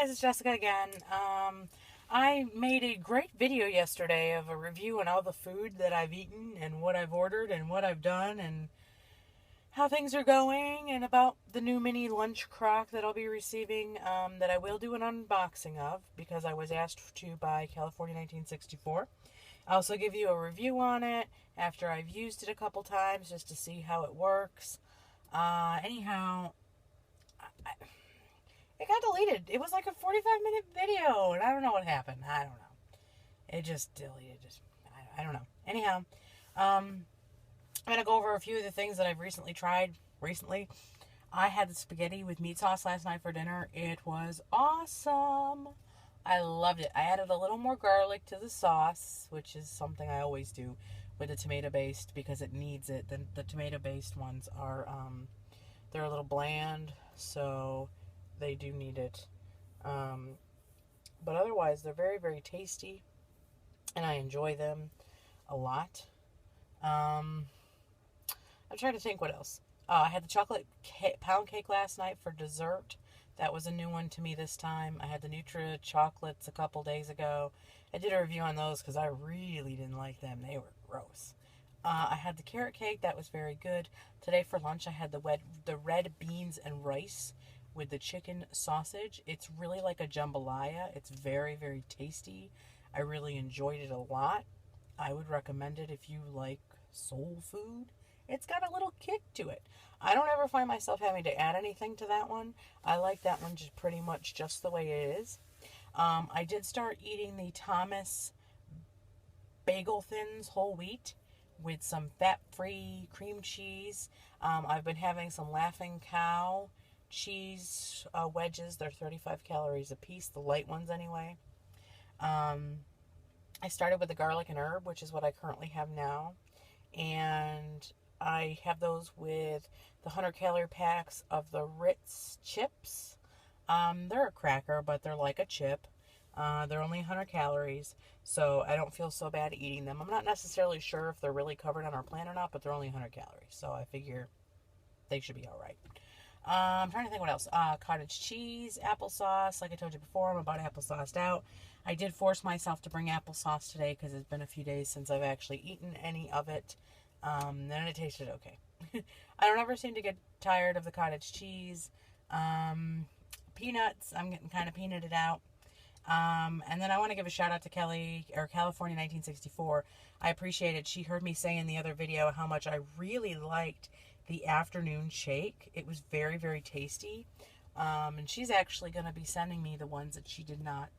guys, it's Jessica again. I made a great video yesterday of a review on all the food that I've eaten and what I've ordered and what I've done and how things are going and about the new mini lunch crock that I'll be receiving that I will do an unboxing of because I was asked to by California 1964. I'll also give you a review on it after I've used it a couple times just to see how it works. Anyhow, it got deleted. It was like a 45-minute video, and I don't know what happened. I don't know. It just deleted. I don't know. Anyhow, I'm going to go over a few of the things that I've recently tried. I had the spaghetti with meat sauce last night for dinner. It was awesome. I loved it. I added a little more garlic to the sauce, which is something I always do with the tomato-based because it needs it. The tomato-based ones are, they're a little bland, so they do need it. But otherwise, they're very, very tasty, and I enjoy them a lot. I'm trying to think what else. I had the chocolate pound cake last night for dessert. That was a new one to me this time. I had the Nutri chocolates a couple days ago. I did a review on those because I really didn't like them. They were gross. I had the carrot cake. That was very good. Today for lunch, I had the red beans and rice with the chicken sausage. It's really like a jambalaya. It's very, very tasty. I really enjoyed it a lot. I would recommend it if you like soul food. It's got a little kick to it. I don't ever find myself having to add anything to that one. I like that one just pretty much just the way it is. I did start eating the Thomas Bagel Thins whole wheat with some fat-free cream cheese. I've been having some Laughing Cow cheese wedges. They're 35 calories a piece, the light ones anyway. I started with the garlic and herb, which is what I currently have now. And I have those with the 100-calorie packs of the Ritz chips. They're a cracker, but they're like a chip. They're only 100 calories, so I don't feel so bad eating them. I'm not necessarily sure if they're really covered on our plan or not, but they're only 100 calories, so I figure they should be all right. I'm trying to think what else. Cottage cheese, applesauce. Like I told you before, I'm about applesauced out. I did force myself to bring applesauce today because it's been a few days since I've actually eaten any of it. Then it tasted okay. I don't ever seem to get tired of the cottage cheese. Peanuts, I'm getting kind of peanutted out. And then I want to give a shout out to California 1964. I appreciate it. She heard me say in the other video how much I really liked the afternoon shake. It was very, very tasty. And she's actually going to be sending me the ones that she did not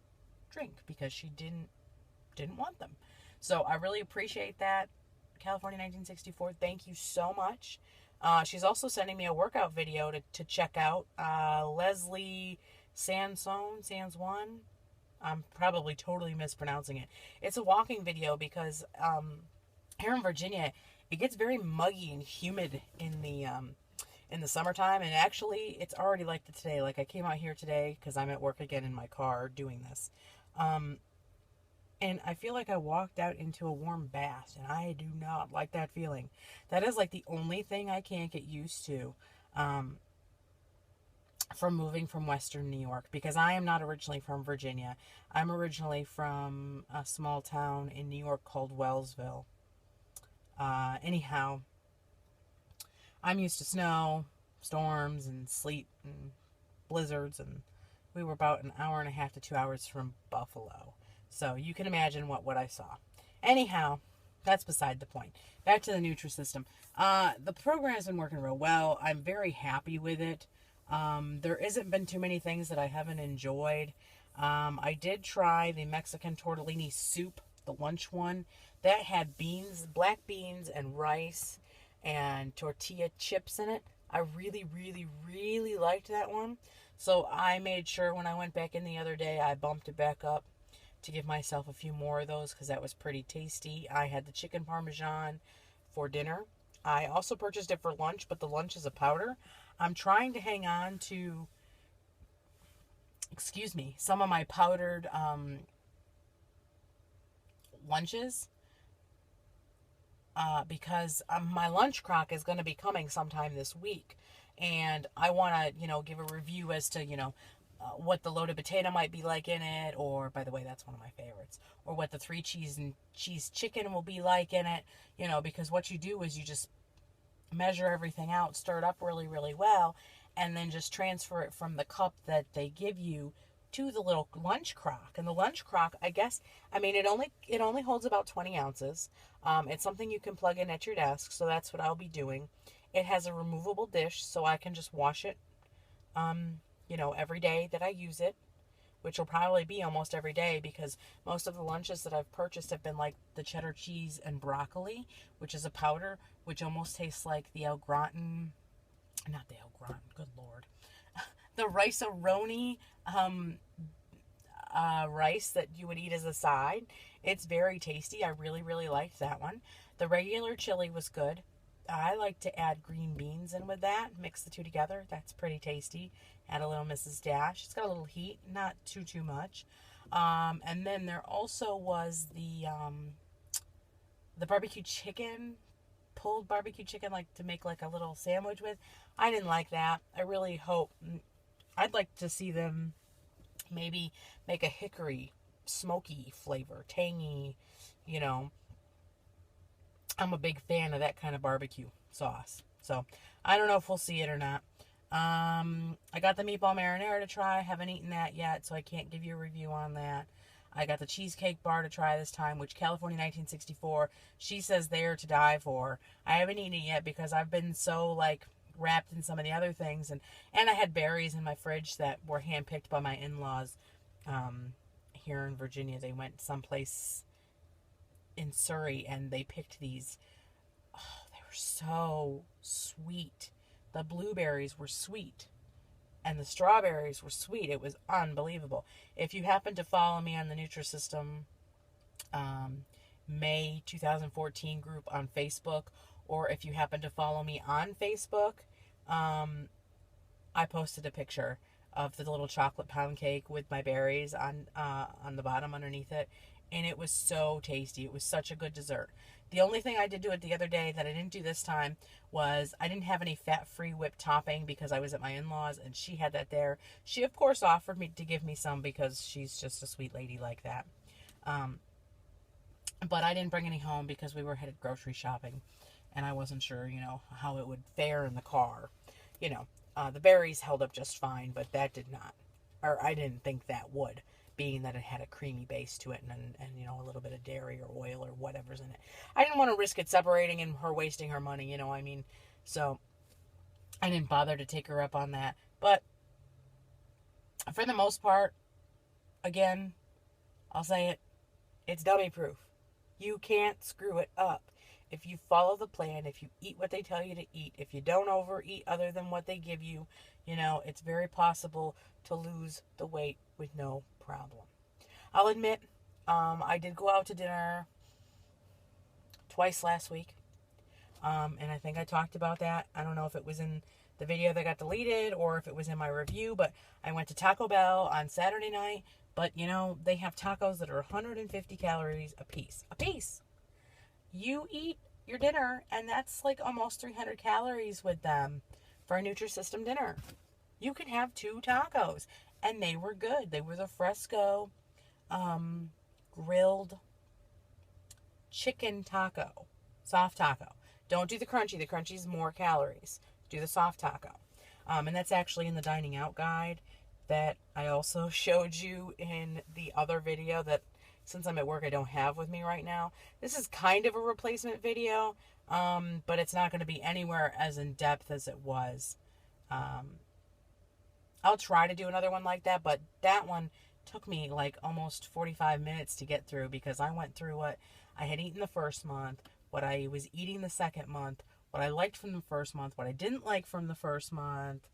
drink because she didn't want them. So I really appreciate that. California 1964, thank you so much. She's also sending me a workout video to check out. Leslie Sansone. I'm probably totally mispronouncing it. It's a walking video because here in Virginia, it gets very muggy and humid in the summertime, and actually, it's already like that today. Like I came out here today because I'm at work again in my car doing this. And I feel like I walked out into a warm bath, and I do not like that feeling. That is like the only thing I can't get used to from moving from Western New York, because I am not originally from Virginia. I'm originally from a small town in New York called Wellsville. Anyhow, I'm used to snow, storms, and sleet, and blizzards, and we were about an hour and a half to 2 hours from Buffalo. So you can imagine what I saw. Anyhow, that's beside the point. Back to the Nutrisystem. The program has been working real well. I'm very happy with it. There hasn't been too many things that I haven't enjoyed. I did try the Mexican tortellini soup, the lunch one. That had beans, black beans and rice and tortilla chips in it. I really, really, really liked that one. So I made sure when I went back in the other day, I bumped it back up to give myself a few more of those because that was pretty tasty. I had the chicken parmesan for dinner. I also purchased it for lunch, but the lunch is a powder. I'm trying to hang on to, some of my powdered lunches because my lunch crock is going to be coming sometime this week. And I want to, give a review as to, what the loaded potato might be like in it, or, by the way, that's one of my favorites, or what the 3 cheese chicken will be like in it, because what you do is you just measure everything out, stir it up really, really well, and then just transfer it from the cup that they give you to the little lunch crock. And the lunch crock, I guess, it only holds about 20 ounces. It's something you can plug in at your desk, so that's what I'll be doing. It has a removable dish, so I can just wash it, every day that I use it, which will probably be almost every day, because most of the lunches that I've purchased have been like the cheddar cheese and broccoli, which is a powder, which almost tastes like the El Gratin, not the El Gratin, good Lord, the rice-a-roni rice that you would eat as a side. It's very tasty. I really, really liked that one. The regular chili was good. I like to add green beans in with that, mix the two together. That's pretty tasty. Add a little Mrs. Dash. It's got a little heat, not too much. And then there also was the barbecue chicken, pulled barbecue chicken, like to make like a little sandwich with. I didn't like that. I'd like to see them maybe make a hickory smoky flavor, tangy, I'm a big fan of that kind of barbecue sauce. So I don't know if we'll see it or not. I got the meatball marinara to try. I haven't eaten that yet, so I can't give you a review on that. I got the cheesecake bar to try this time, which California 1964, she says they're to die for. I haven't eaten it yet because I've been so wrapped in some of the other things, and I had berries in my fridge that were handpicked by my in-laws here in Virginia. They went someplace in Surrey and they picked these. Oh, they were so sweet. The blueberries were sweet and the strawberries were sweet. It was unbelievable. If you happen to follow me on the Nutrisystem May 2014 group on Facebook, or if you happen to follow me on Facebook, I posted a picture of the little chocolate pound cake with my berries on the bottom underneath it, and it was so tasty. It was such a good dessert. The only thing I did do it the other day that I didn't do this time was I didn't have any fat-free whipped topping because I was at my in-laws and she had that there. She, of course, offered me to give me some because she's just a sweet lady like that. But I didn't bring any home because we were headed grocery shopping and I wasn't sure, how it would fare in the car. The berries held up just fine, but that did not. Or I didn't think that would, being that it had a creamy base to it and a little bit of dairy or oil or whatever's in it. I didn't want to risk it separating and her wasting her money, So I didn't bother to take her up on that. But for the most part, again, I'll say it, it's dummy proof. You can't screw it up. If you follow the plan, if you eat what they tell you to eat, if you don't overeat other than what they give you, it's very possible to lose the weight with no problem. I'll admit, I did go out to dinner twice last week, and I think I talked about that. I don't know if it was in the video that got deleted or if it was in my review, but I went to Taco Bell on Saturday night, but they have tacos that are 150 calories a piece. You eat your dinner, and that's like almost 300 calories with them for a Nutrisystem dinner. You can have 2 tacos, and they were good. They were the Fresco grilled chicken taco, soft taco. Don't do the crunchy. The crunchy is more calories. Do the soft taco. And that's actually in the dining out guide that I also showed you in the other video that, since I'm at work, I don't have with me right now. This is kind of a replacement video, but it's not going to be anywhere as in-depth as it was. I'll try to do another one like that, but that one took me like almost 45 minutes to get through because I went through what I had eaten the first month, what I was eating the second month, what I liked from the first month, what I didn't like from the first month,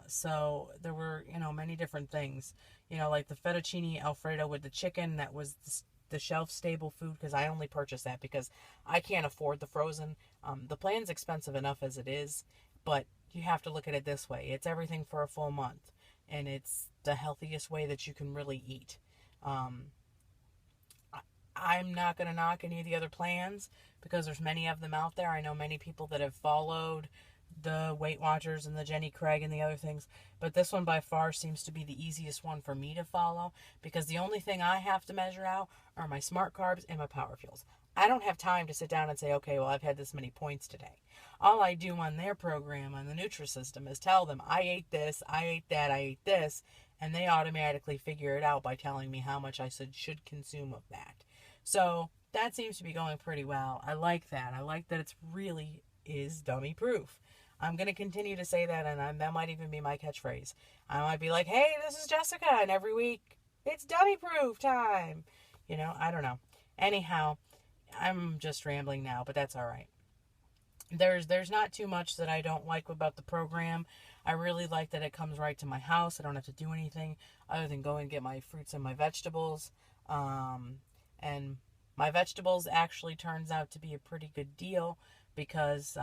so there were, many different things, like the fettuccine Alfredo with the chicken, that was the shelf-stable food, because I only purchased that because I can't afford the frozen. The plan's expensive enough as it is, but you have to look at it this way. It's everything for a full month, and it's the healthiest way that you can really eat. I'm not going to knock any of the other plans because there's many of them out there. I know many people that have followed the Weight Watchers and the Jenny Craig and the other things, but this one by far seems to be the easiest one for me to follow, because the only thing I have to measure out are my smart carbs and my power fuels. I don't have time to sit down and say, okay, well, I've had this many points today. All I do on their program, on the Nutrisystem, is tell them, I ate this, I ate that, I ate this, and they automatically figure it out by telling me how much I should consume of that. So that seems to be going pretty well. I like that. I like that it's really is dummy proof. I'm going to continue to say that, and that might even be my catchphrase. I might be like, hey, this is Jessica, and every week, it's dummy proof time. I don't know. Anyhow, I'm just rambling now, but that's all right. There's not too much that I don't like about the program. I really like that it comes right to my house. I don't have to do anything other than go and get my fruits and my vegetables. And my vegetables actually turns out to be a pretty good deal, because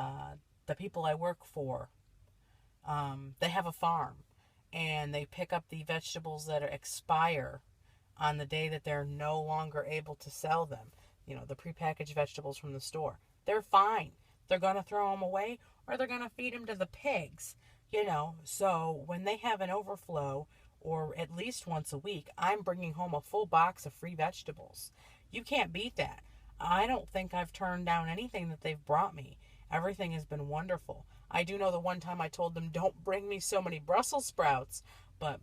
the people I work for, they have a farm, and they pick up the vegetables that expire on the day that they're no longer able to sell them. The prepackaged vegetables from the store. They're fine. They're going to throw them away, or they're going to feed them to the pigs. So when they have an overflow, or at least once a week, I'm bringing home a full box of free vegetables. You can't beat that. I don't think I've turned down anything that they've brought me. Everything has been wonderful. I do know the one time I told them, don't bring me so many Brussels sprouts, but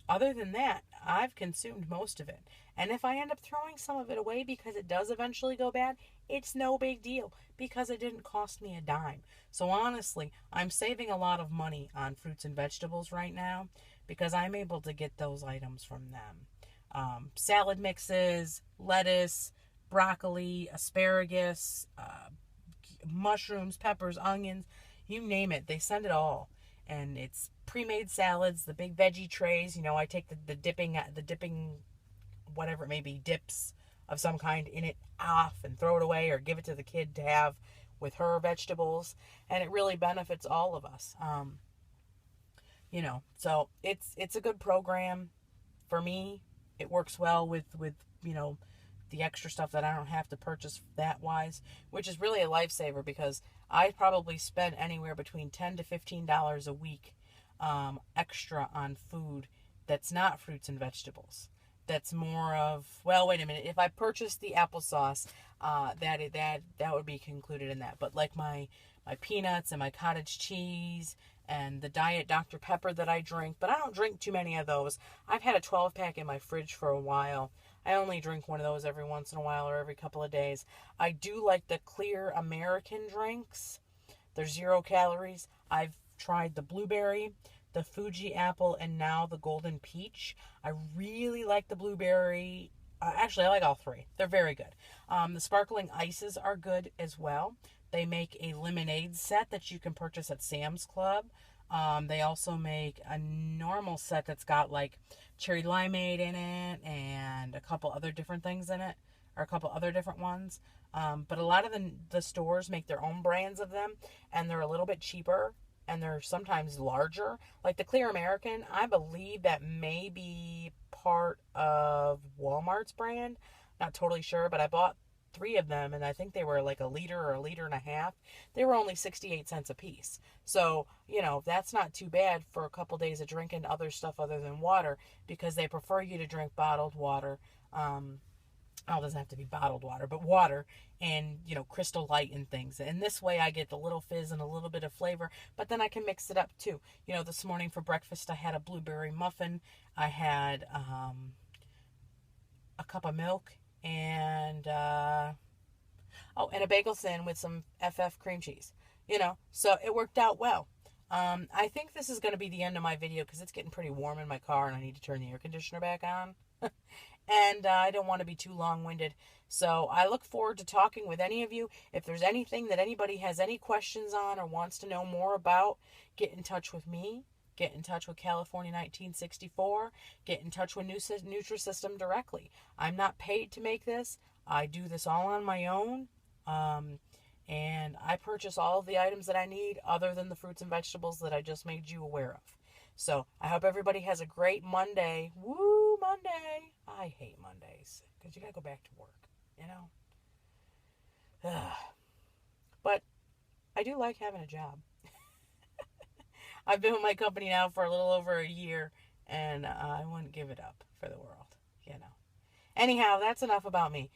other than that, I've consumed most of it. And if I end up throwing some of it away because it does eventually go bad, it's no big deal, because it didn't cost me a dime. So honestly, I'm saving a lot of money on fruits and vegetables right now, because I'm able to get those items from them. Salad mixes, lettuce, broccoli, asparagus, mushrooms, peppers, onions, you name it. They send it all. And it's pre-made salads, the big veggie trays. I take the dipping, whatever it may be, dips of some kind in it off and throw it away, or give it to the kid to have with her vegetables. And it really benefits all of us. So it's a good program for me. It works well with the extra stuff that I don't have to purchase that wise, which is really a lifesaver, because I probably spend anywhere between $10 to $15 a week extra on food that's not fruits and vegetables. That's more of, well, wait a minute, if I purchase the applesauce, that would be included in that. But like my peanuts and my cottage cheese and the Diet Dr. Pepper that I drink, but I don't drink too many of those. I've had a 12-pack in my fridge for a while. I only drink one of those every once in a while, or every couple of days. I do like the clear American drinks. They're 0 calories. I've tried the blueberry, the Fuji apple, and now the golden peach. I really like the blueberry. Actually, I like all three. They're very good. The sparkling ices are good as well. They make a lemonade set that you can purchase at Sam's Club. They also make a normal set that's got like cherry limeade in it and a couple other different things in it, or a couple other different ones. But a lot of the stores make their own brands of them, and they're a little bit cheaper, and they're sometimes larger. Like the Clear American, I believe that may be part of Walmart's brand. Not totally sure, but I bought 3 of them, and I think they were like a liter or a liter and a half. They were only 68 cents a piece. So, that's not too bad for a couple days of drinking other stuff other than water, because they prefer you to drink bottled water. It doesn't have to be bottled water, but water and, Crystal Light and things. And this way I get the little fizz and a little bit of flavor, but then I can mix it up too. This morning for breakfast I had a blueberry muffin. I had a cup of milk and and a bagel thin with some FF cream cheese. So it worked out well. I think this is going to be the end of my video, because it's getting pretty warm in my car and I need to turn the air conditioner back on. And I don't want to be too long-winded. So I look forward to talking with any of you. If there's anything that anybody has any questions on or wants to know more about, get in touch with me. Get in touch with California 1964. Get in touch with Nutrisystem directly. I'm not paid to make this. I do this all on my own. And I purchase all of the items that I need, other than the fruits and vegetables that I just made you aware of. So I hope everybody has a great Monday. Woo, Monday. I hate Mondays, because you got to go back to work, But I do like having a job. I've been with my company now for a little over a year, and I wouldn't give it up for the world, you know. Anyhow, that's enough about me.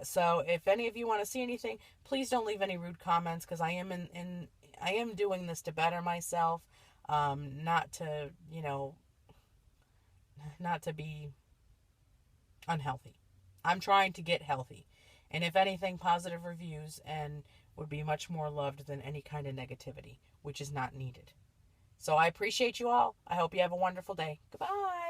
So if any of you want to see anything, please don't leave any rude comments, because I am doing this to better myself, not to, not to be unhealthy. I'm trying to get healthy. And if anything, positive reviews and would be much more loved than any kind of negativity, which is not needed. So I appreciate you all. I hope you have a wonderful day. Goodbye.